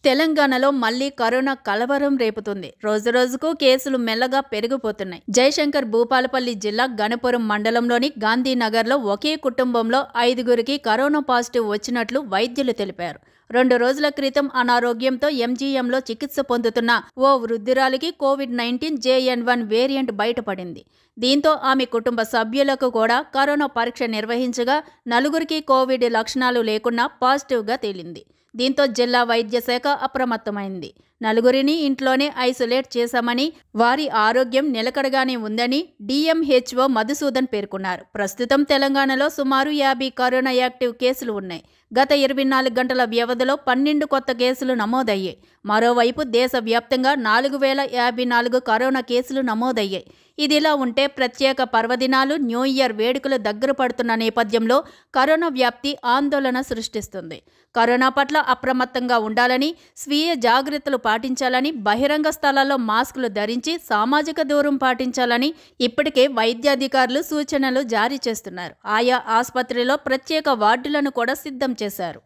తెలంగాణలో మళ్లీ కరోనా కలవరం రేపుతుంది. రోజురోజుకు కేసులు మెల్లగా పెరిగిపోతున్నాయి. జయశంకర్ భూపాలపల్లి జిల్లా గణపురం మండలంలోని గాంధీనగర్లో ఒకే కుటుంబంలో 5గురికి కరోనా పాజిటివ్ వచ్చినట్లు వైద్యులు తెలిపారు. 2 రోజుల క్రితం అనారోగ్యంతో ఎంజీఎంలో చికిత్స పొందుతున్న ఓ వృద్ధురాలికి కోవిడ్-19 JN1 వేరియంట్ బయటపడింది. దీంతో ఆమె కుటుంబ సభ్యులకు కూడా కరోనా పరీక్ష నిర్వహించగా 4గురికి కోవిడ్ లక్షణాలు లేకున్నా పాజిటివ్గా తేలింది. దీంతో జిల్లా వైద్య శాఖ అప్రమత్తమైంది. 4గురిని ఇంట్లోనే ఐసోలేట్ చేశామని, వారి ఆరోగ్యం నిలకడగానే ఉందని DMHO మధుసూదన్ పేర్కొన్నారు. ప్రస్తుతం తెలంగాణలో సుమారు 50 కరోనా యాక్టివ్ కేసులు ఉన్నాయి. గత 24 గంటల వ్యవధిలో 12 కొత్త కేసులు నమోదయ్యాయి. మరోవైపు దేశవ్యాప్తంగా 4054 కరోనా కేసులు నమోదయ్యాయి. ఇదిలా ఉంటే ప్రత్యేక పర్వదినాలు, న్యూ ఇయర్ వేడుకలు దగ్గర పడుతున్న నేపథ్యంలో కరోనా వ్యాప్తి ఆందోళన సృష్టిస్తుంది. కరోనా పట్ల అప్రమత్తంగా ఉండాలని, స్వీయ జాగ్రత్తలు పాటించాలని, బహిరంగ స్థలాల్లో మాస్కులు ధరించి సామాజిక దూరం పాటించాలని ఇప్పటికే వైద్యాధికారులు సూచనలు జారీ చేస్తున్నారు. ఆయా ఆసుపత్రిలో ప్రత్యేక వార్డులను కూడా సిద్ధం చేశారు.